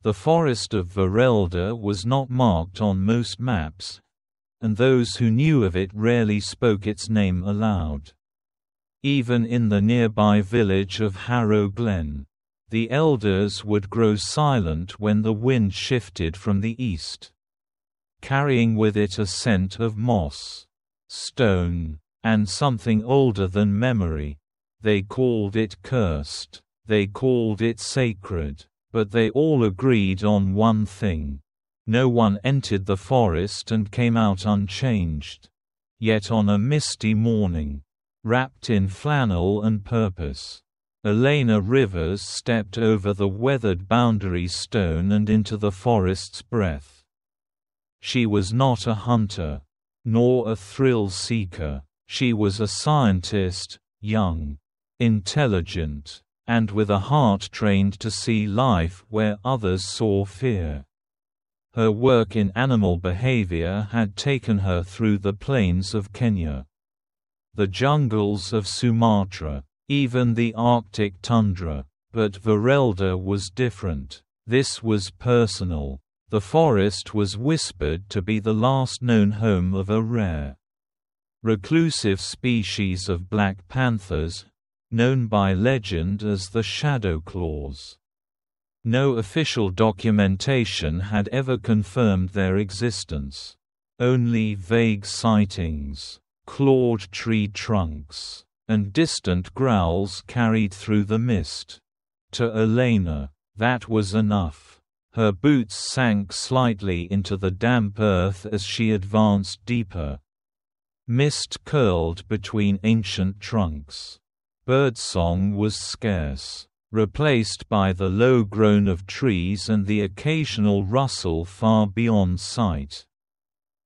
The forest of Verelda was not marked on most maps, and those who knew of it rarely spoke its name aloud. Even in the nearby village of Harrow Glen, the elders would grow silent when the wind shifted from the east, carrying with it a scent of moss, stone, and something older than memory. They called it cursed, they called it sacred, but they all agreed on one thing: no one entered the forest and came out unchanged. Yet on a misty morning, wrapped in flannel and purpose, Elena Rivers stepped over the weathered boundary stone and into the forest's breath. She was not a hunter, nor a thrill-seeker. She was a scientist, young, intelligent, and with a heart trained to see life where others saw fear. Her work in animal behavior had taken her through the plains of Kenya, the jungles of Sumatra, even the Arctic tundra. But Verelda was different. This was personal. The forest was whispered to be the last known home of a rare, reclusive species of black panthers, known by legend as the shadow claws. No official documentation had ever confirmed their existence. Only vague sightings, clawed tree trunks, and distant growls carried through the mist. To Elena, that was enough. Her boots sank slightly into the damp earth as she advanced deeper. Mist curled between ancient trunks. Birdsong was scarce, replaced by the low groan of trees and the occasional rustle far beyond sight.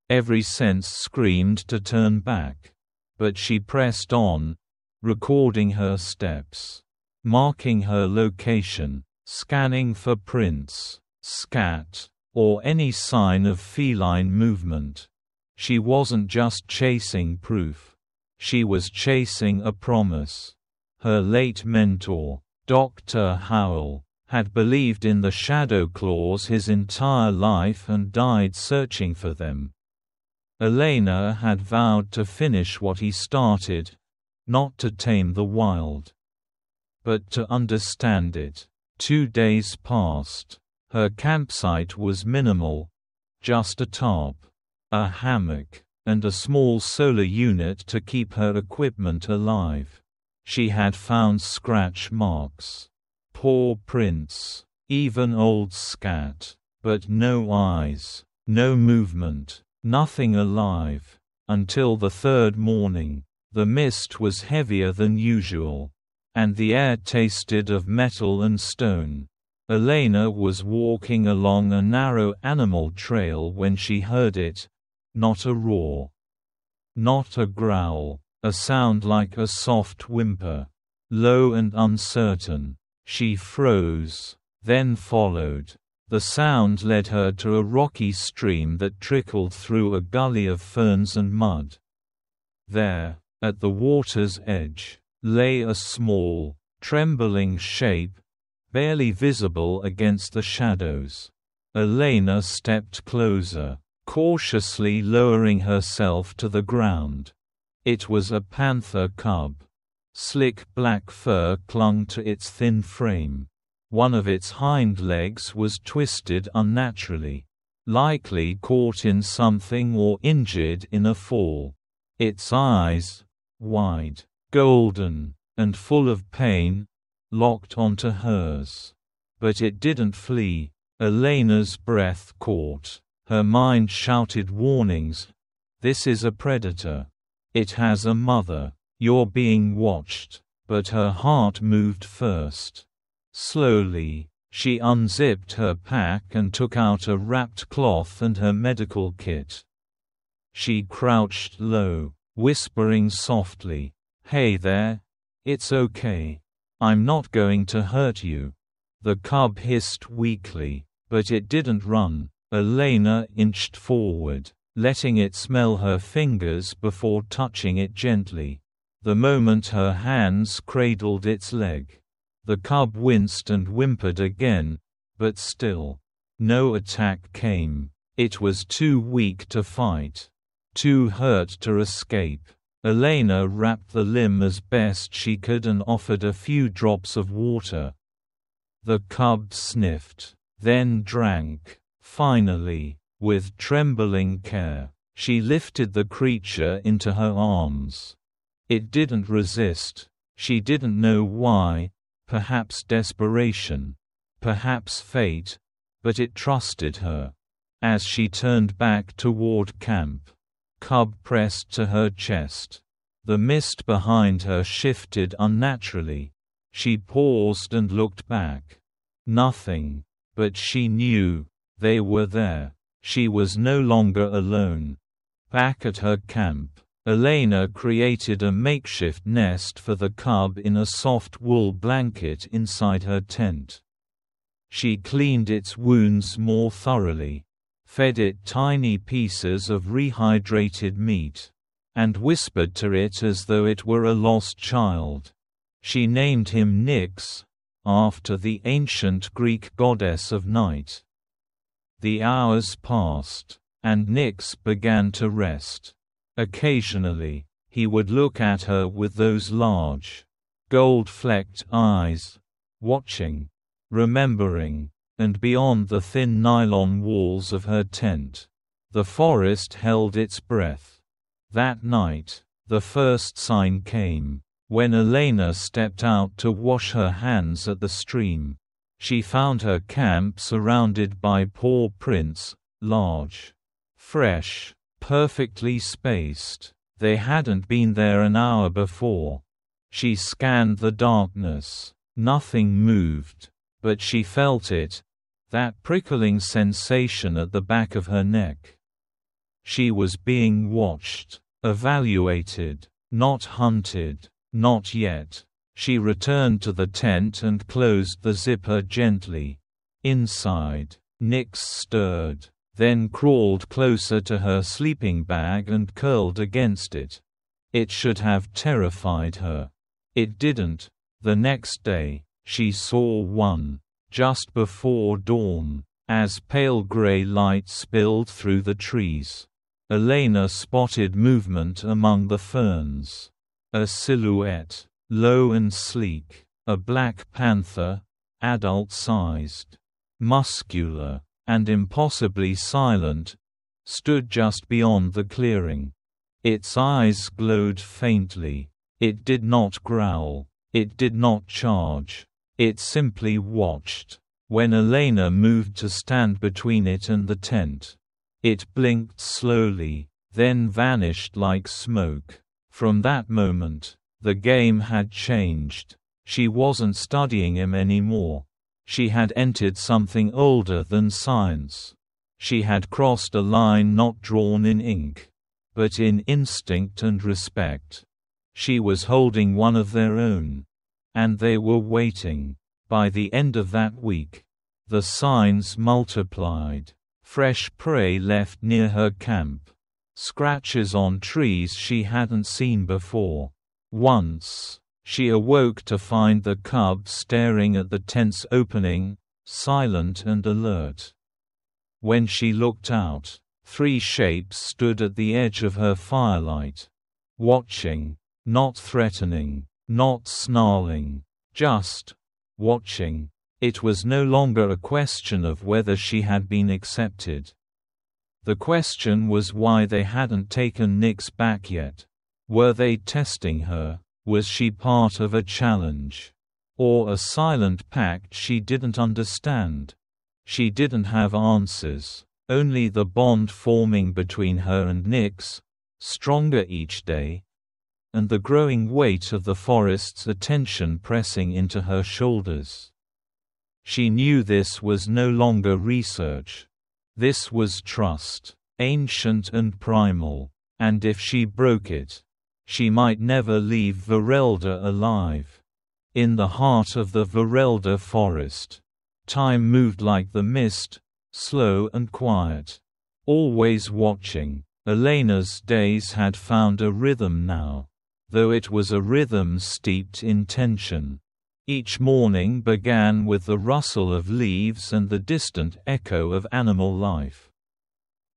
Every sense screamed to turn back. But she pressed on, recording her steps, marking her location, scanning for prints, scat, or any sign of feline movement. She wasn't just chasing proof. She was chasing a promise. Her late mentor, Dr. Howell, had believed in the shadow claws his entire life and died searching for them. Elena had vowed to finish what he started, not to tame the wild, but to understand it. 2 days passed. Her campsite was minimal, just a tarp, a hammock, and a small solar unit to keep her equipment alive. She had found scratch marks, paw prints, even old scat, but no eyes, no movement, nothing alive. Until the third morning, the mist was heavier than usual, and the air tasted of metal and stone. Elena was walking along a narrow animal trail when she heard it. Not a roar, not a growl, a sound like a soft whimper, low and uncertain. She froze, then followed. The sound led her to a rocky stream that trickled through a gully of ferns and mud. There, at the water's edge, lay a small, trembling shape, barely visible against the shadows. Elena stepped closer, cautiously lowering herself to the ground. It was a panther cub. Slick black fur clung to its thin frame. One of its hind legs was twisted unnaturally, likely caught in something or injured in a fall. Its eyes, wide, golden, and full of pain, locked onto hers. But it didn't flee. Elena's breath caught. Her mind shouted warnings. This is a predator. It has a mother. You're being watched. But her heart moved first. Slowly, she unzipped her pack and took out a wrapped cloth and her medical kit. She crouched low, whispering softly, "Hey there. It's okay. I'm not going to hurt you." The cub hissed weakly, but it didn't run. Elena inched forward, letting it smell her fingers before touching it gently. The moment her hands cradled its leg, the cub winced and whimpered again, but still, No attack came. It was too weak to fight. Too hurt to escape. Elena wrapped the limb as best she could and offered a few drops of water. The cub sniffed, then drank. Finally, with trembling care, she lifted the creature into her arms. It didn't resist. She didn't know why, perhaps desperation, perhaps fate, but it trusted her. As she turned back toward camp, cub pressed to her chest. The mist behind her shifted unnaturally. She paused and looked back. Nothing, but she knew they were there. She was no longer alone. Back at her camp, Elena created a makeshift nest for the cub in a soft wool blanket inside her tent. She cleaned its wounds more thoroughly, fed it tiny pieces of rehydrated meat, and whispered to it as though it were a lost child. She named him Nyx, after the ancient Greek goddess of night. The hours passed, and Nyx began to rest. Occasionally, he would look at her with those large, gold-flecked eyes, watching, remembering, and beyond the thin nylon walls of her tent, the forest held its breath. That night, the first sign came. When Elena stepped out to wash her hands at the stream, she found her camp surrounded by paw prints, large, fresh, perfectly spaced. They hadn't been there an hour before. She scanned the darkness. Nothing moved, but she felt it, that prickling sensation at the back of her neck. She was being watched, evaluated, not hunted. Not yet. She returned to the tent and closed the zipper gently. Inside, Nyx stirred, then crawled closer to her sleeping bag and curled against it. It should have terrified her. It didn't. The next day, she saw one, just before dawn, as pale gray light spilled through the trees. Elena spotted movement among the ferns. A silhouette, low and sleek, a black panther, adult-sized, muscular, and impossibly silent, stood just beyond the clearing. Its eyes glowed faintly. It did not growl. It did not charge. It simply watched. When Elena moved to stand between it and the tent, it blinked slowly, then vanished like smoke. From that moment, the game had changed. She wasn't studying him anymore. She had entered something older than science. She had crossed a line not drawn in ink, but in instinct and respect. She was holding one of their own. And they were waiting. By the end of that week, the signs multiplied. Fresh prey left near her camp. Scratches on trees she hadn't seen before. Once, she awoke to find the cub staring at the tent's opening, silent and alert. When she looked out, 3 shapes stood at the edge of her firelight. Watching, not threatening, not snarling, just watching. It was no longer a question of whether she had been accepted. The question was why they hadn't taken Nyx back yet. Were they testing her? Was she part of a challenge? Or a silent pact she didn't understand? She didn't have answers, only the bond forming between her and Nyx, stronger each day, and the growing weight of the forest's attention pressing into her shoulders. She knew this was no longer research. This was trust, ancient and primal, and if she broke it, she might never leave Verelda alive. In the heart of the Verelda forest, time moved like the mist, slow and quiet. Always watching, Elena's days had found a rhythm now, though it was a rhythm steeped in tension. Each morning began with the rustle of leaves and the distant echo of animal life.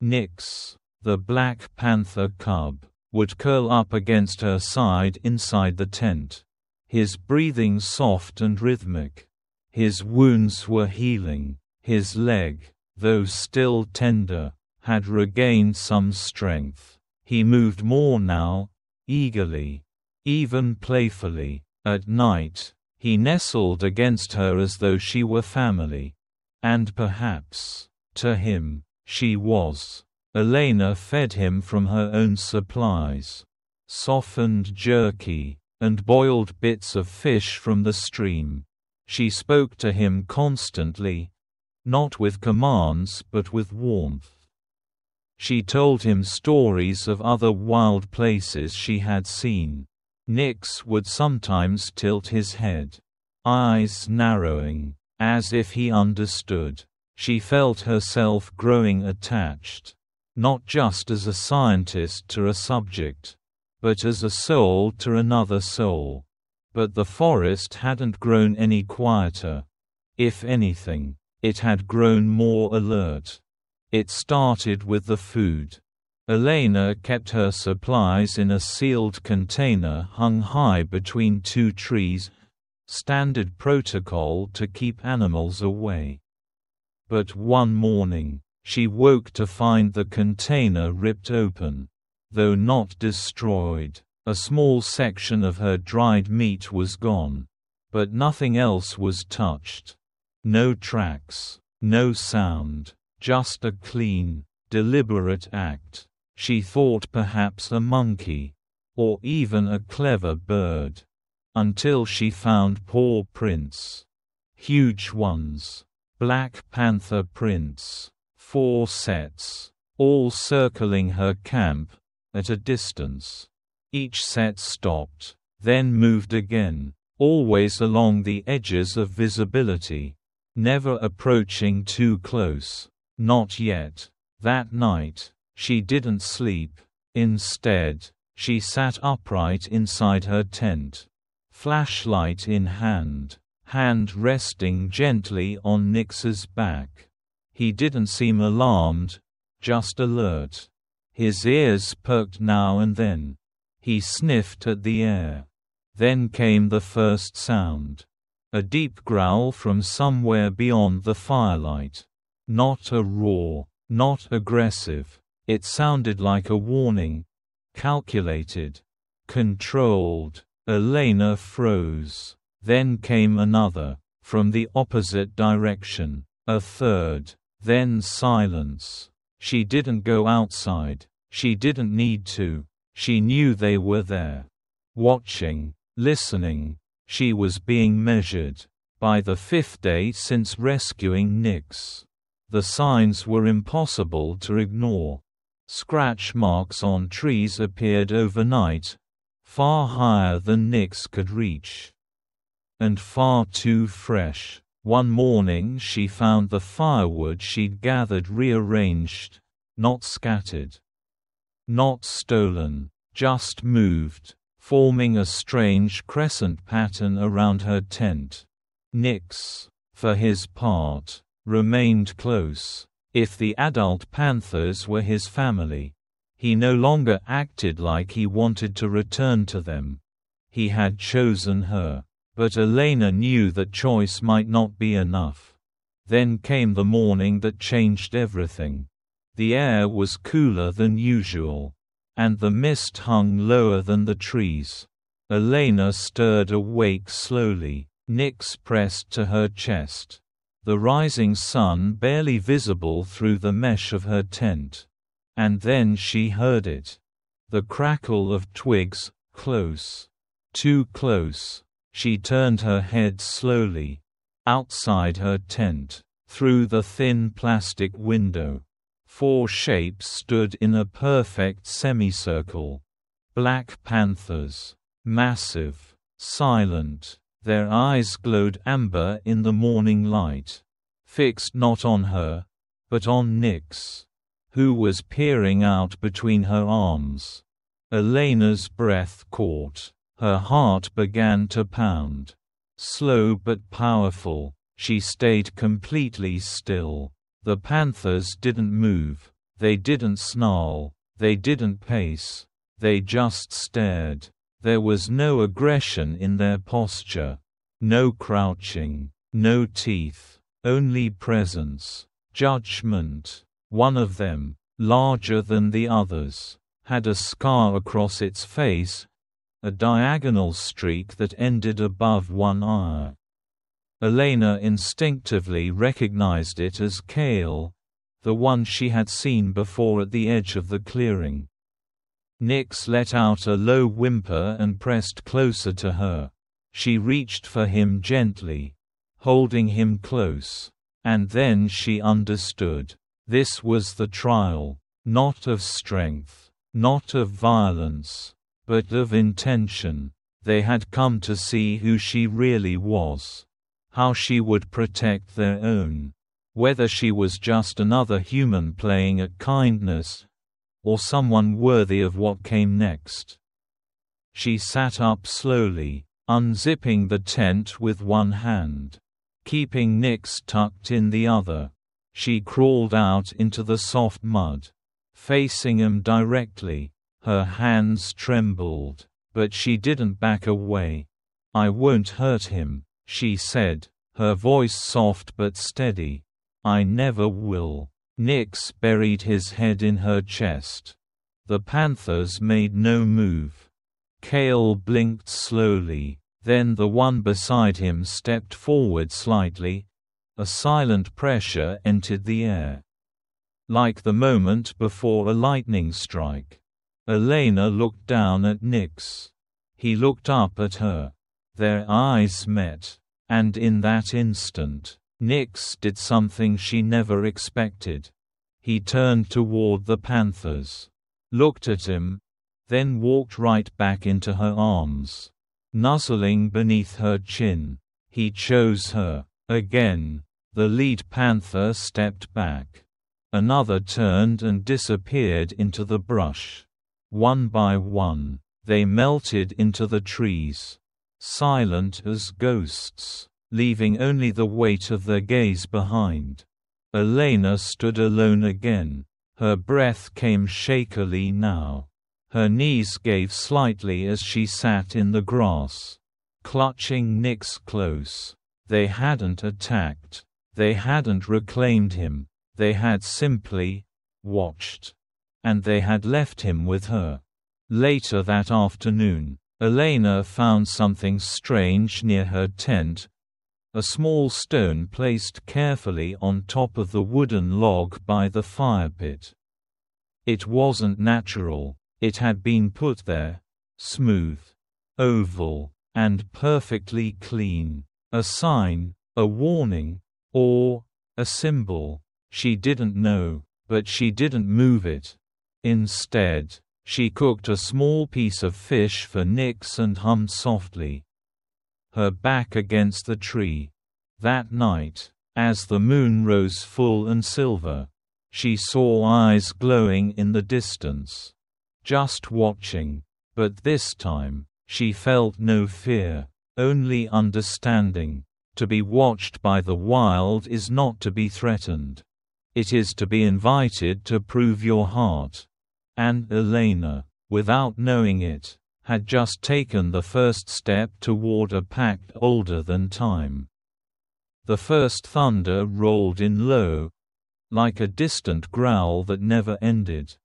Nix, the black panther cub, would curl up against her side inside the tent. His breathing soft and rhythmic. His wounds were healing. His leg, though still tender, had regained some strength. He moved more now, eagerly, even playfully. At night, he nestled against her as though she were family. And perhaps, to him, she was. Elena fed him from her own supplies. Softened jerky, and boiled bits of fish from the stream. She spoke to him constantly, not with commands but with warmth. She told him stories of other wild places she had seen. Nix would sometimes tilt his head, eyes narrowing, as if he understood. She felt herself growing attached, not just as a scientist to a subject, but as a soul to another soul. But the forest hadn't grown any quieter. If anything, it had grown more alert. It started with the food. Elena kept her supplies in a sealed container hung high between two trees, standard protocol to keep animals away. But one morning, she woke to find the container ripped open. Though not destroyed, a small section of her dried meat was gone. But nothing else was touched. No tracks, no sound, just a clean, deliberate act. She thought perhaps a monkey, or even a clever bird, until she found paw prints. Huge ones. Black panther prints. 4 sets, all circling her camp, at a distance. Each set stopped, then moved again, always along the edges of visibility, never approaching too close. Not yet. That night, she didn't sleep. Instead, she sat upright inside her tent, flashlight in hand, hand resting gently on Nix's back. He didn't seem alarmed, just alert. His ears perked now and then. He sniffed at the air. Then came the first sound. A deep growl from somewhere beyond the firelight. Not a roar, not aggressive. It sounded like a warning. Calculated. Controlled. Elena froze. Then came another, from the opposite direction. A third. Then silence. She didn't go outside. She didn't need to. She knew they were there. Watching, listening. She was being measured. By the 5th day since rescuing Nix. The signs were impossible to ignore. Scratch marks on trees appeared overnight, far higher than Nix could reach. And far too fresh. One morning she found the firewood she'd gathered rearranged, not scattered. Not stolen, just moved, forming a strange crescent pattern around her tent. Nix, for his part, remained close. If the adult panthers were his family, he no longer acted like he wanted to return to them. He had chosen her. But Elena knew that choice might not be enough. Then came the morning that changed everything. The air was cooler than usual, and the mist hung lower than the trees. Elena stirred awake slowly. Nix pressed to her chest. The rising sun barely visible through the mesh of her tent. And then she heard it. The crackle of twigs, close. Too close. She turned her head slowly. Outside her tent, through the thin plastic window, 4 shapes stood in a perfect semicircle. Black panthers. Massive. Silent. Their eyes glowed amber in the morning light. Fixed not on her, but on Nix, who was peering out between her arms. Elena's breath caught. Her heart began to pound. Slow but powerful, she stayed completely still. The panthers didn't move, they didn't snarl, they didn't pace, they just stared. There was no aggression in their posture. No crouching, no teeth, only presence, judgment. One of them, larger than the others, had a scar across its face, a diagonal streak that ended above one eye. Elena instinctively recognized it as Kale, the one she had seen before at the edge of the clearing. Nyx let out a low whimper and pressed closer to her. She reached for him gently, holding him close. And then she understood. This was the trial, not of strength, not of violence, but of intention. They had come to see who she really was, how she would protect their own, whether she was just another human playing at kindness, or someone worthy of what came next. She sat up slowly, unzipping the tent with one hand, keeping Nyx tucked in the other. She crawled out into the soft mud, facing him directly. Her hands trembled, but she didn't back away. "I won't hurt him," she said, her voice soft but steady. "I never will." Nyx buried his head in her chest. The panthers made no move. Kale blinked slowly, then the one beside him stepped forward slightly. A silent pressure entered the air, like the moment before a lightning strike. Elena looked down at Nyx. He looked up at her. Their eyes met, and in that instant, Nyx did something she never expected. He turned toward the panthers, looked at him, then walked right back into her arms, nuzzling beneath her chin. He chose her. Again, the lead panther stepped back. Another turned and disappeared into the brush. One by one, they melted into the trees, silent as ghosts, leaving only the weight of their gaze behind. Elena stood alone again. Her breath came shakily now. Her knees gave slightly as she sat in the grass, clutching Nyx close. They hadn't attacked. They hadn't reclaimed him. They had simply watched. And they had left him with her. Later that afternoon, Elena found something strange near her tent. A small stone placed carefully on top of the wooden log by the fire pit. It wasn't natural. It had been put there, smooth, oval, and perfectly clean. A sign, a warning, or a symbol. She didn't know, but she didn't move it. Instead, she cooked a small piece of fish for Nyx and hummed softly, her back against the tree. That night, as the moon rose full and silver, she saw eyes glowing in the distance, just watching. But this time, she felt no fear, only understanding. To be watched by the wild is not to be threatened. It is to be invited to prove your heart. And Elena, without knowing it, had just taken the first step toward a pact older than time. The first thunder rolled in low, like a distant growl that never ended.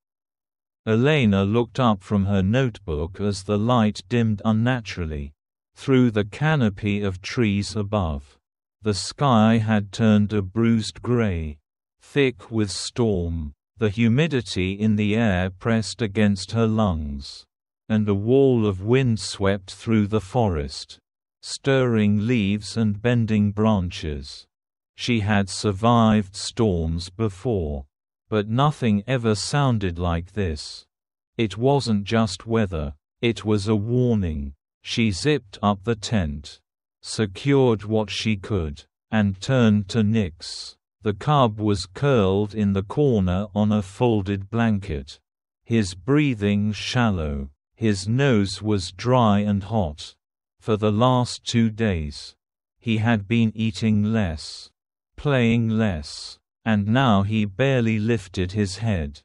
Elena looked up from her notebook as the light dimmed unnaturally. Through the canopy of trees above, the sky had turned a bruised gray, thick with storm. The humidity in the air pressed against her lungs, and a wall of wind swept through the forest, stirring leaves and bending branches. She had survived storms before, but nothing ever sounded like this. It wasn't just weather, it was a warning. She zipped up the tent, secured what she could, and turned to Nyx. The cub was curled in the corner on a folded blanket, his breathing shallow. His nose was dry and hot. For the last 2 days, He had been eating less, playing less, and now he barely lifted his head.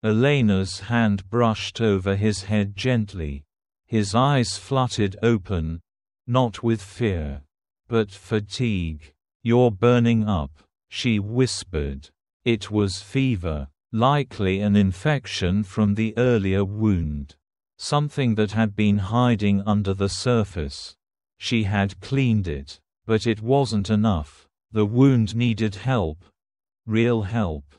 Elena's hand brushed over his head gently. His eyes fluttered open, not with fear, but fatigue. "You're burning up," she whispered. It was fever, likely an infection from the earlier wound. Something that had been hiding under the surface. She had cleaned it, but it wasn't enough. The wound needed help. Real help.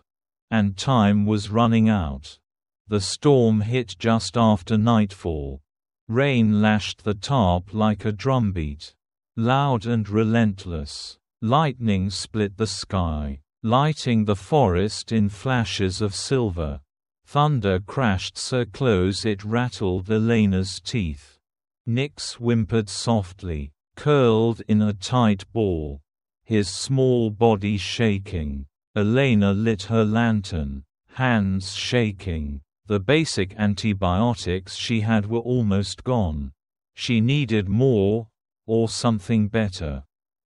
And time was running out. The storm hit just after nightfall. Rain lashed the tarp like a drumbeat. Loud and relentless. Lightning split the sky, lighting the forest in flashes of silver. Thunder crashed so close it rattled Elena's teeth. Nyx whimpered softly, curled in a tight ball, his small body shaking. Elena lit her lantern, hands shaking. The basic antibiotics she had were almost gone. She needed more, or something better.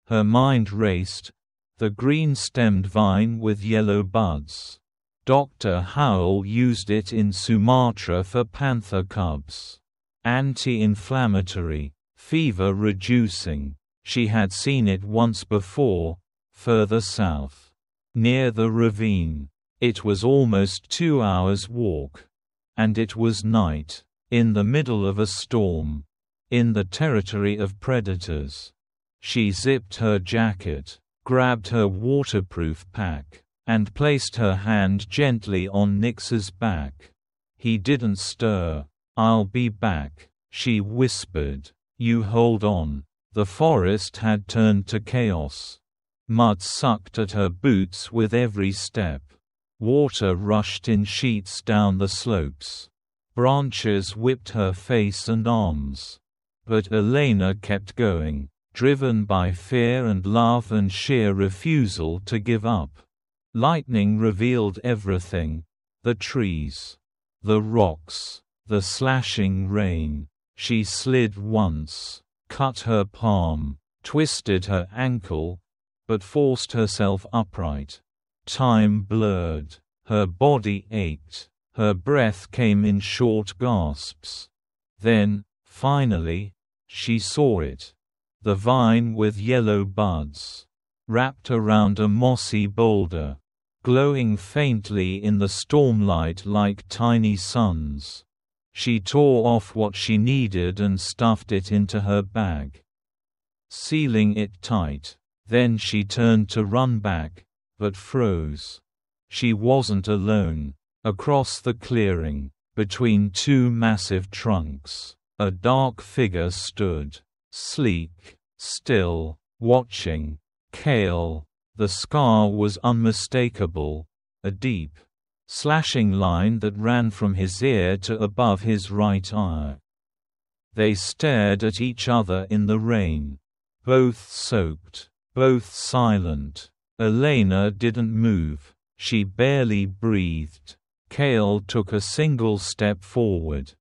Her mind raced. The green-stemmed vine with yellow buds. Dr. Howell used it in Sumatra for panther cubs. Anti-inflammatory, fever-reducing. She had seen it once before, further south. Near the ravine. It was almost 2 hours' walk. And it was night, in the middle of a storm, in the territory of predators. She zipped her jacket, grabbed her waterproof pack, and placed her hand gently on Nyx's back. He didn't stir. "I'll be back," she whispered. "You hold on." The forest had turned to chaos. Mud sucked at her boots with every step. Water rushed in sheets down the slopes. Branches whipped her face and arms. But Elena kept going, driven by fear and love and sheer refusal to give up. Lightning revealed everything: the trees, the rocks, the slashing rain. She slid once, cut her palm, twisted her ankle, but forced herself upright. Time blurred. Her body ached. Her breath came in short gasps. Then, finally, she saw it. The vine with yellow buds, wrapped around a mossy boulder, glowing faintly in the stormlight like tiny suns. She tore off what she needed and stuffed it into her bag, sealing it tight. Then she turned to run back, but froze. She wasn't alone. Across the clearing, between two massive trunks, a dark figure stood, sleek, still, watching. Kale. The scar was unmistakable, a deep, slashing line that ran from his ear to above his right eye. They stared at each other in the rain, both soaked, both silent. Elena didn't move. She barely breathed. Kale took a single step forward.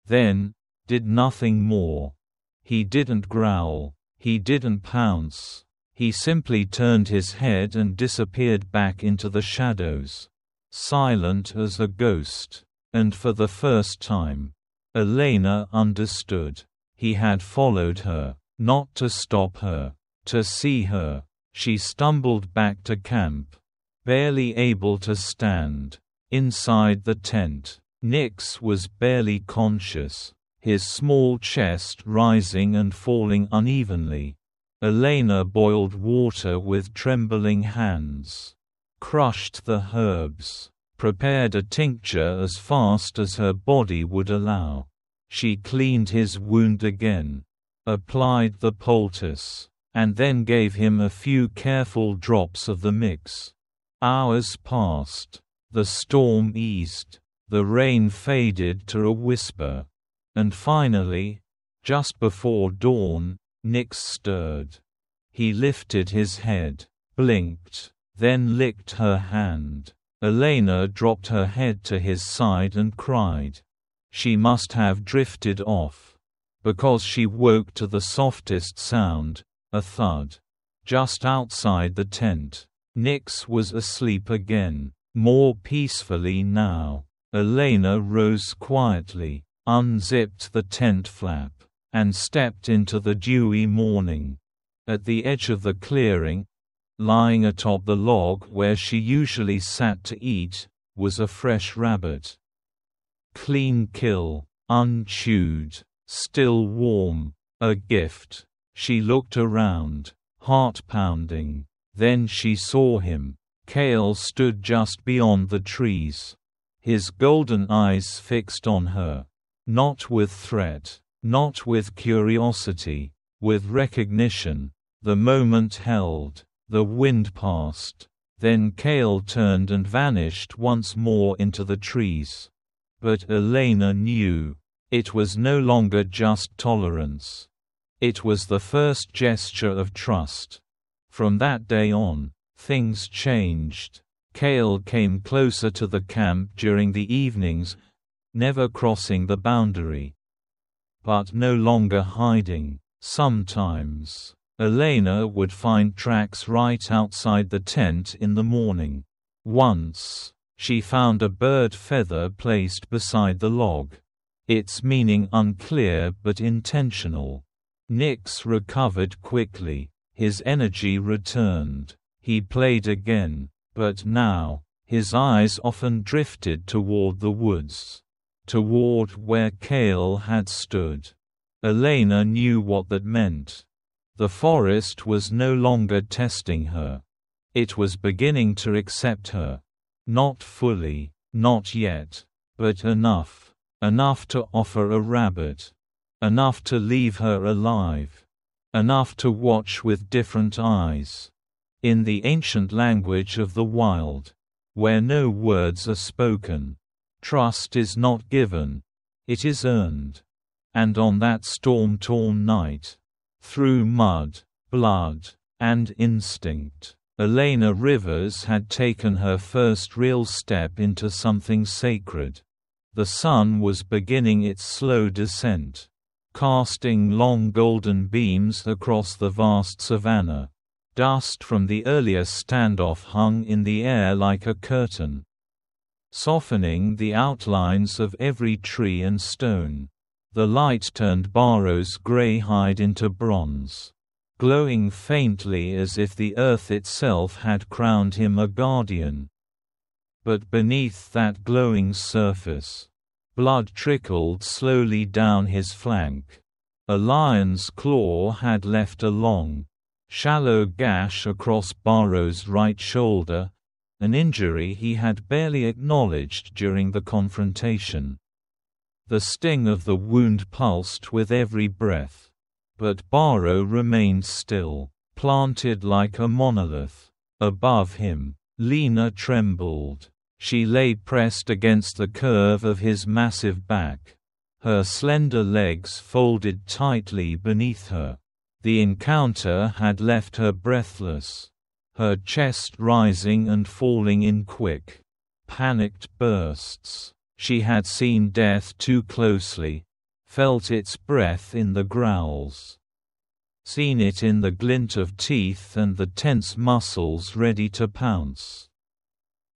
Then, did nothing more. He didn't growl. He didn't pounce. He simply turned his head and disappeared back into the shadows, silent as a ghost. And for the first time, Elena understood. He had followed her, not to stop her, to see her. She stumbled back to camp, barely able to stand. Inside the tent, Nyx was barely conscious, his small chest rising and falling unevenly. Elena boiled water with trembling hands, crushed the herbs, prepared a tincture as fast as her body would allow. She cleaned his wound again, applied the poultice, and then gave him a few careful drops of the mix. Hours passed. The storm eased. The rain faded to a whisper. And finally, just before dawn, Nyx stirred. He lifted his head, blinked, then licked her hand. Elena dropped her head to his side and cried. She must have drifted off, because she woke to the softest sound, a thud. just outside the tent. Nyx was asleep again, more peacefully now. Elena rose quietly, unzipped the tent flap, and stepped into the dewy morning. At the edge of the clearing, lying atop the log where she usually sat to eat, was a fresh rabbit. Clean kill, unchewed, still warm, a gift. She looked around, heart pounding. Then she saw him. Kale stood just beyond the trees, his golden eyes fixed on her. Not with threat, not with curiosity, with recognition. The moment held. The wind passed. Then Kale turned and vanished once more into the trees. But Elena knew. It was no longer just tolerance. It was the first gesture of trust. From that day on, things changed. Kale came closer to the camp during the evenings, never crossing the boundary. But no longer hiding. Sometimes, Elena would find tracks right outside the tent in the morning. Once, she found a bird feather placed beside the log. Its meaning unclear but intentional. Nyx recovered quickly. His energy returned. He played again, but now, his eyes often drifted toward the woods. Toward where Kale had stood. Elena knew what that meant. The forest was no longer testing her. It was beginning to accept her. Not fully, not yet, but enough. Enough to offer a rabbit. Enough to leave her alive. Enough to watch with different eyes. In the ancient language of the wild, where no words are spoken, trust is not given, it is earned. And on that storm-torn night, through mud, blood, and instinct, Elena Rivers had taken her first real step into something sacred. The sun was beginning its slow descent, casting long golden beams across the vast savanna. Dust from the earlier standoff hung in the air like a curtain, softening the outlines of every tree and stone. The light turned Barrow's gray hide into bronze, glowing faintly as if the earth itself had crowned him a guardian. But beneath that glowing surface, blood trickled slowly down his flank. A lion's claw had left a long, shallow gash across Barrow's right shoulder, an injury he had barely acknowledged during the confrontation. The sting of the wound pulsed with every breath. But Barrow remained still, planted like a monolith. Above him, Lena trembled. She lay pressed against the curve of his massive back, her slender legs folded tightly beneath her. The encounter had left her breathless, her chest rising and falling in quick, panicked bursts. She had seen death too closely, felt its breath in the growls, seen it in the glint of teeth and the tense muscles ready to pounce.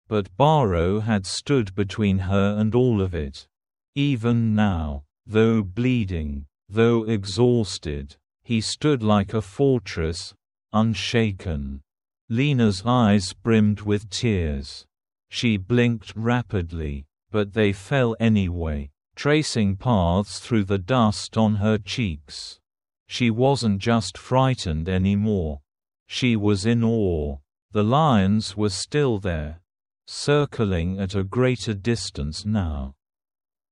But Barrow had stood between her and all of it. Even now, though bleeding, though exhausted, he stood like a fortress, unshaken. Lena's eyes brimmed with tears. She blinked rapidly, but they fell anyway, tracing paths through the dust on her cheeks. She wasn't just frightened anymore. She was in awe. The lions were still there, circling at a greater distance now,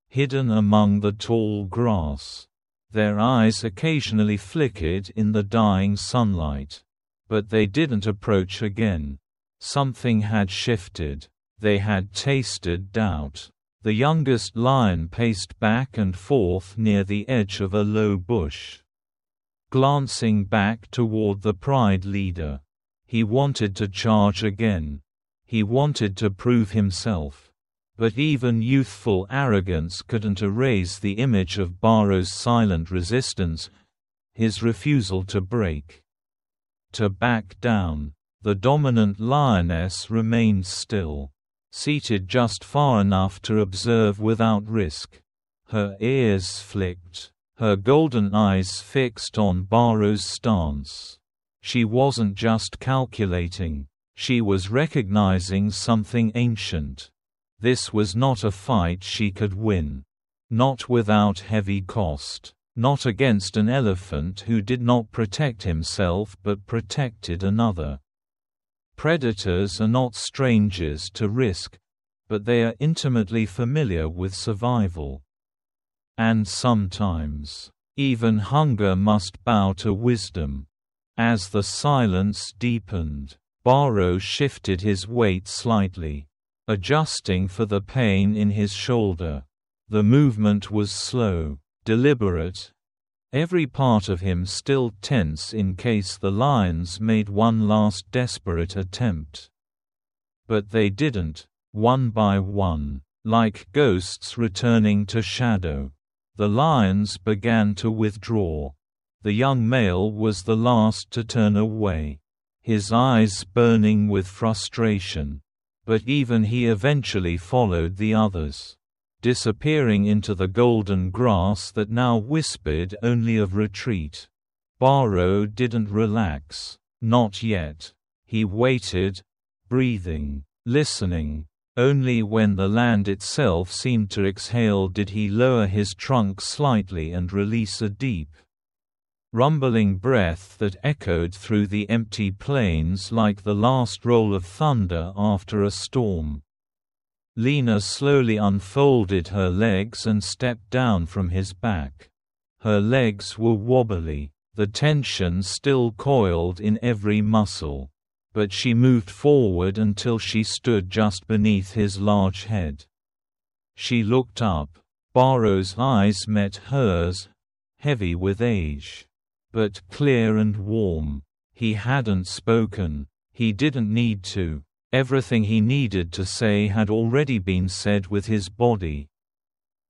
hidden among the tall grass. Their eyes occasionally flickered in the dying sunlight. But they didn't approach again. Something had shifted. They had tasted doubt. The youngest lion paced back and forth near the edge of a low bush, glancing back toward the pride leader. He wanted to charge again. He wanted to prove himself. But even youthful arrogance couldn't erase the image of Barrow's silent resistance, his refusal to break. to back down. The dominant lioness remained still, seated just far enough to observe without risk. Her ears flicked, her golden eyes fixed on Barrow's stance. She wasn't just calculating, she was recognizing something ancient. This was not a fight she could win. Not without heavy cost. Not against an elephant who did not protect himself but protected another. Predators are not strangers to risk, but they are intimately familiar with survival. And sometimes, even hunger must bow to wisdom. As the silence deepened, Barrow shifted his weight slightly, adjusting for the pain in his shoulder. The movement was slow, deliberate, every part of him still tense in case the lions made one last desperate attempt. But they didn't, one by one, like ghosts returning to shadow. The lions began to withdraw. The young male was the last to turn away, his eyes burning with frustration. But even he eventually followed the others, disappearing into the golden grass that now whispered only of retreat. Barrow didn't relax, not yet. He waited, breathing, listening. Only when the land itself seemed to exhale did he lower his trunk slightly and release a deep, rumbling breath that echoed through the empty plains like the last roll of thunder after a storm. Lena slowly unfolded her legs and stepped down from his back. Her legs were wobbly, the tension still coiled in every muscle. But she moved forward until she stood just beneath his large head. She looked up. Barrow's eyes met hers, heavy with age, but clear and warm. He hadn't spoken. He didn't need to. Everything he needed to say had already been said with his body.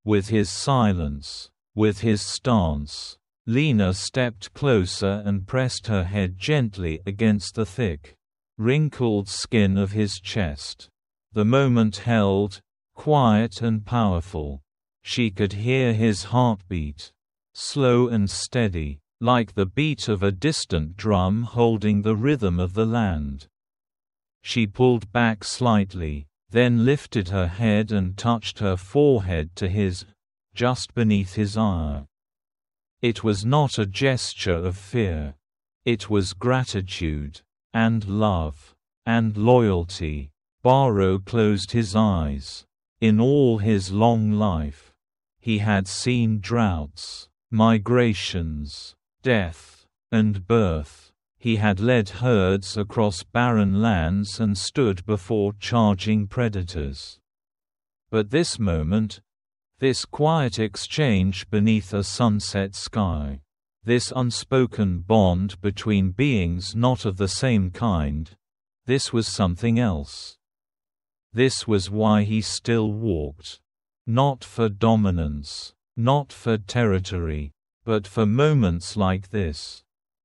With his silence. With his stance. Lena stepped closer and pressed her head gently against the thick, wrinkled skin of his chest. The moment held, quiet and powerful. She could hear his heartbeat, slow and steady, like the beat of a distant drum holding the rhythm of the land. She pulled back slightly, then lifted her head and touched her forehead to his, just beneath his eye. It was not a gesture of fear. It was gratitude, and love, and loyalty. Barrow closed his eyes. In all his long life, he had seen droughts, migrations, death, and birth. He had led herds across barren lands and stood before charging predators. But this moment, this quiet exchange beneath a sunset sky, this unspoken bond between beings not of the same kind, this was something else. This was why he still walked. Not for dominance, not for territory, but for moments like this.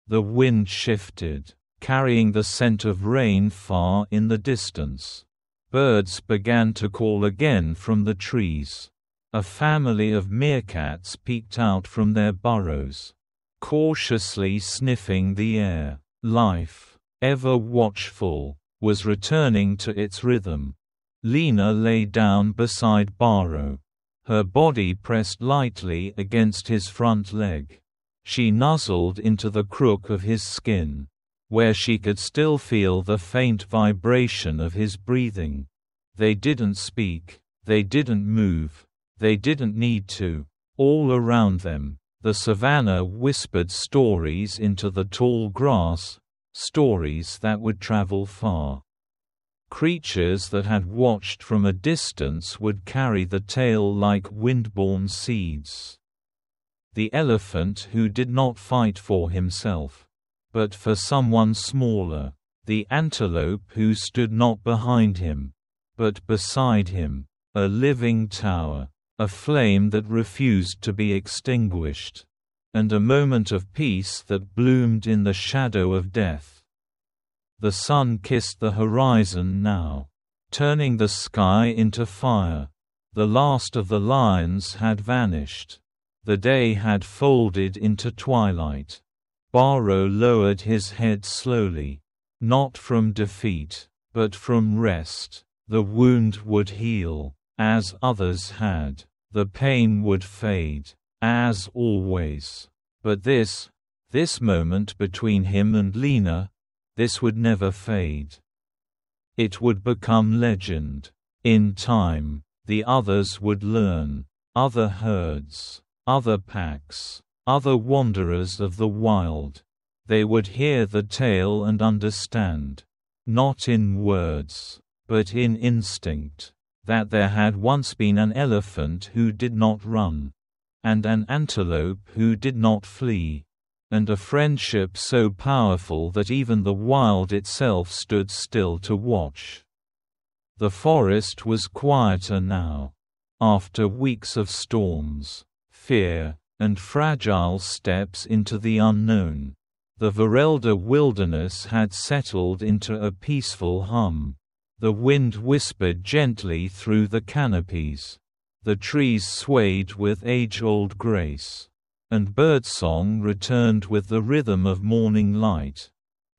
The wind shifted, carrying the scent of rain far in the distance. Birds began to call again from the trees. A family of meerkats peeked out from their burrows, cautiously sniffing the air. Life, ever watchful, was returning to its rhythm. Lena lay down beside Barrow. Her body pressed lightly against his front leg. She nuzzled into the crook of his skin, where she could still feel the faint vibration of his breathing. They didn't speak, they didn't move, they didn't need to. All around them, the savannah whispered stories into the tall grass, stories that would travel far. Creatures that had watched from a distance would carry the tale like windborne seeds. The elephant who did not fight for himself, but for someone smaller. The antelope who stood not behind him, but beside him. A living tower, a flame that refused to be extinguished, and a moment of peace that bloomed in the shadow of death. The sun kissed the horizon now, turning the sky into fire. The last of the lions had vanished. The day had folded into twilight. Barrow lowered his head slowly. Not from defeat, but from rest. The wound would heal, as others had. The pain would fade, as always. But this moment between him and Lena, this would never fade. It would become legend. In time, the others would learn. Other herds, other packs, other wanderers of the wild. They would hear the tale and understand. Not in words, but in instinct. That there had once been an elephant who did not run. And an antelope who did not flee. And a friendship so powerful that even the wild itself stood still to watch. The forest was quieter now. After weeks of storms, fear, and fragile steps into the unknown, the Verelda wilderness had settled into a peaceful hum. The wind whispered gently through the canopies. The trees swayed with age-old grace. And birdsong returned with the rhythm of morning light.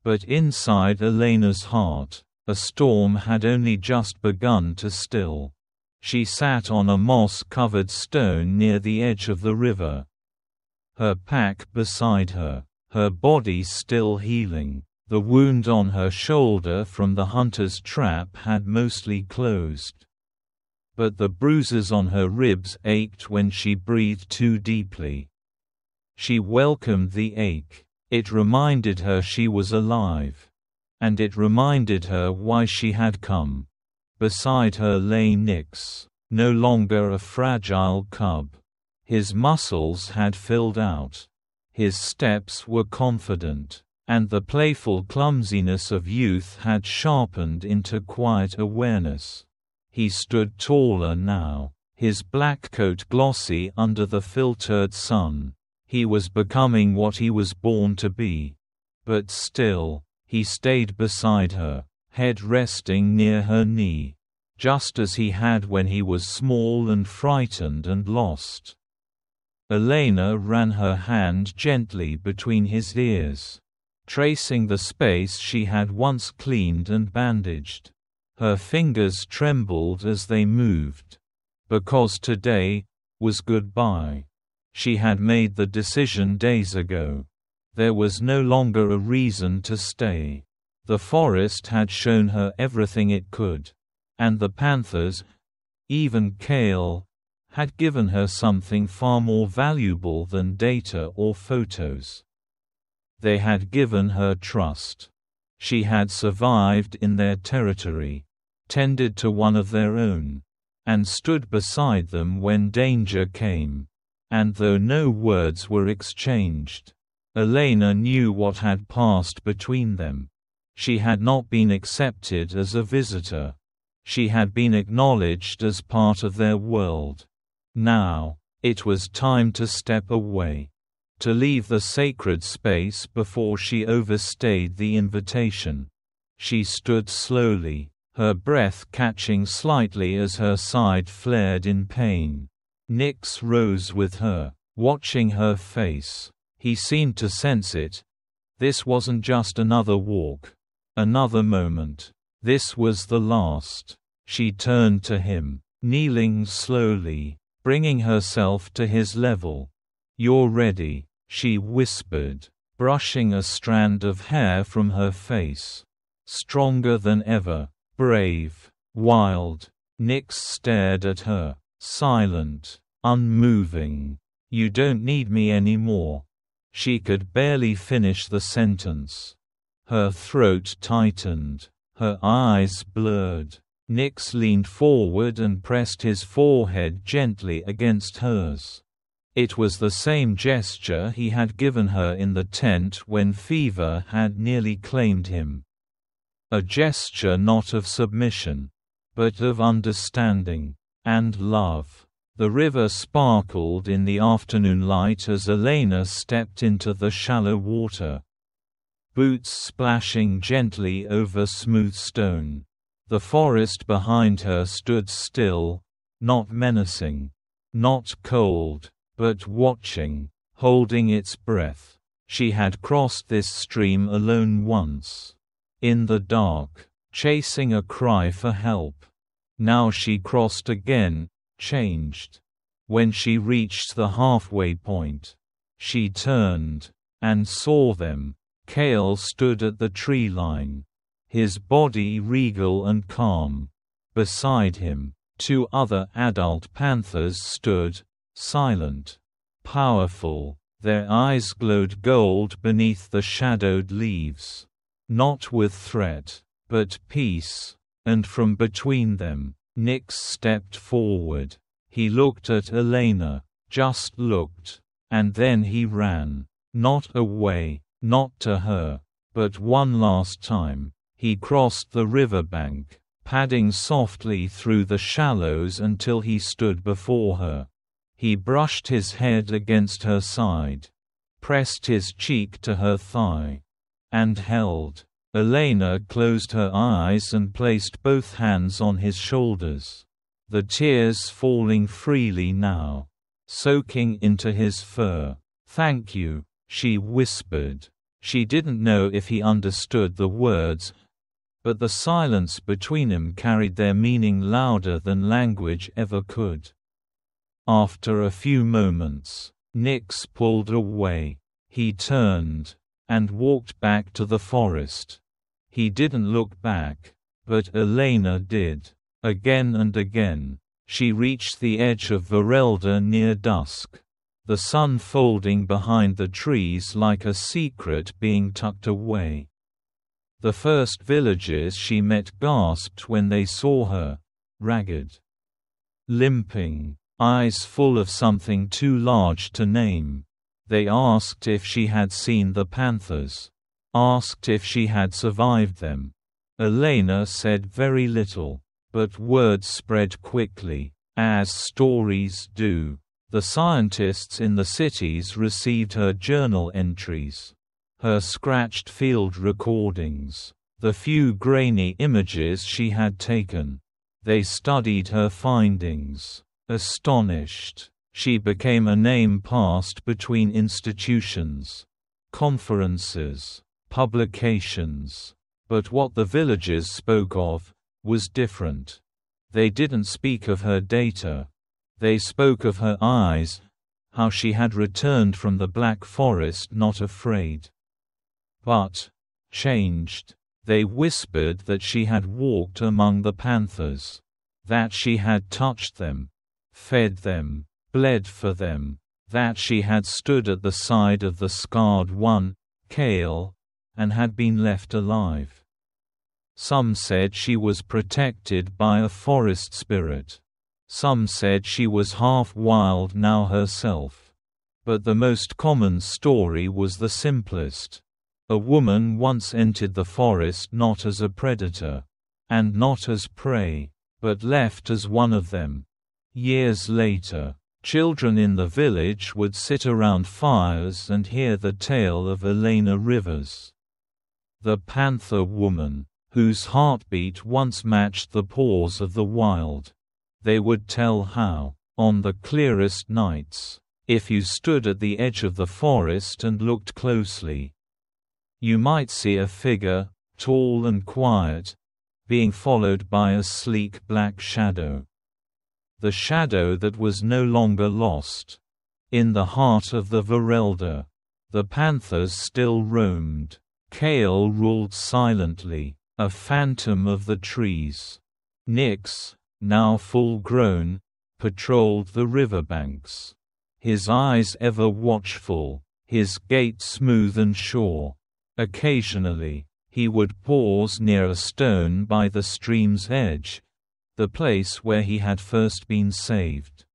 But inside Elena's heart, a storm had only just begun to still. She sat on a moss-covered stone near the edge of the river. Her pack beside her, her body still healing. The wound on her shoulder from the hunter's trap had mostly closed. But the bruises on her ribs ached when she breathed too deeply. She welcomed the ache. It reminded her she was alive. And it reminded her why she had come. Beside her lay Nyx, no longer a fragile cub. His muscles had filled out. His steps were confident. And the playful clumsiness of youth had sharpened into quiet awareness. He stood taller now, his black coat glossy under the filtered sun. He was becoming what he was born to be. But still, he stayed beside her, head resting near her knee. Just as he had when he was small and frightened and lost. Elena ran her hand gently between his ears, tracing the space she had once cleaned and bandaged. Her fingers trembled as they moved. Because today was goodbye. She had made the decision days ago. There was no longer a reason to stay. The forest had shown her everything it could. And the panthers, even Kale, had given her something far more valuable than data or photos. They had given her trust. She had survived in their territory, tended to one of their own, and stood beside them when danger came. And though no words were exchanged, Elena knew what had passed between them. She had not been accepted as a visitor. She had been acknowledged as part of their world. Now, it was time to step away. To leave the sacred space before she overstayed the invitation. She stood slowly, her breath catching slightly as her side flared in pain. Nyx rose with her, watching her face. He seemed to sense it. This wasn't just another walk. Another moment. This was the last. She turned to him, kneeling slowly, bringing herself to his level. "You're ready," she whispered, brushing a strand of hair from her face. Stronger than ever, brave, wild. Nyx stared at her. Silent, unmoving. "You don't need me anymore." She could barely finish the sentence. Her throat tightened, her eyes blurred. Nyx leaned forward and pressed his forehead gently against hers. It was the same gesture he had given her in the tent when fever had nearly claimed him. A gesture not of submission, but of understanding. And love. The river sparkled in the afternoon light as Elena stepped into the shallow water. boots splashing gently over smooth stone. The forest behind her stood still, not menacing, not cold, but watching, holding its breath. She had crossed this stream alone once. In the dark, chasing a cry for help. Now she crossed again, changed. When she reached the halfway point, she turned, and saw them. Kale stood at the tree line, his body regal and calm. Beside him, 2 other adult panthers stood, silent, powerful. Their eyes glowed gold beneath the shadowed leaves. Not with threat, but peace, and from between them, Nyx stepped forward. He looked at Elena, just looked, and then he ran. Not away, not to her, but one last time. He crossed the riverbank, padding softly through the shallows until he stood before her. He brushed his head against her side, pressed his cheek to her thigh, and held. Elena closed her eyes and placed both hands on his shoulders, the tears falling freely now, soaking into his fur. "Thank you," she whispered. She didn't know if he understood the words, but the silence between them carried their meaning louder than language ever could. After a few moments, Nyx pulled away. He turned, and walked back to the forest. He didn't look back, but Elena did. Again and again, she reached the edge of Verelda near dusk, the sun folding behind the trees like a secret being tucked away. The first villagers she met gasped when they saw her, ragged, limping, eyes full of something too large to name. They asked if she had seen the panthers, asked if she had survived them. Elena said very little, but word spread quickly, as stories do. The scientists in the cities received her journal entries, her scratched field recordings, the few grainy images she had taken. They studied her findings. Astonished, she became a name passed between institutions, conferences, publications. But what the villagers spoke of was different. They didn't speak of her data. They spoke of her eyes, how she had returned from the Black Forest not afraid, but changed. They whispered that she had walked among the panthers, that she had touched them, fed them, bled for them, that she had stood at the side of the scarred one, Kale, and had been left alive. Some said she was protected by a forest spirit. Some said she was half wild now herself. But the most common story was the simplest. A woman once entered the forest not as a predator, and not as prey, but left as one of them. Years later, children in the village would sit around fires and hear the tale of Elena Rivers, the Panther woman, whose heartbeat once matched the paws of the wild. They would tell how, on the clearest nights, if you stood at the edge of the forest and looked closely, you might see a figure, tall and quiet, being followed by a sleek black shadow. The shadow that was no longer lost. In the heart of the Verelda, the panthers still roamed. Kale ruled silently, a phantom of the trees. Nyx, now full-grown, patrolled the riverbanks. His eyes ever watchful, his gait smooth and sure. Occasionally, he would pause near a stone by the stream's edge, the place where he had first been saved,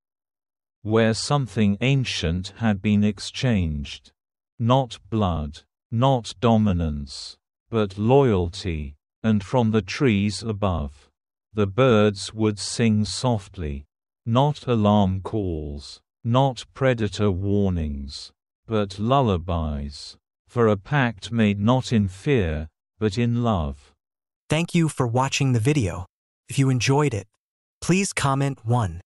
where something ancient had been exchanged. Not blood, not dominance, but loyalty. And from the trees above, the birds would sing softly. Not alarm calls, not predator warnings, but lullabies. for a pact made not in fear, but in love. Thank you for watching the video. If you enjoyed it, please comment 1.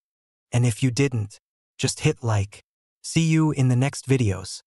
And if you didn't, just hit like. See you in the next videos.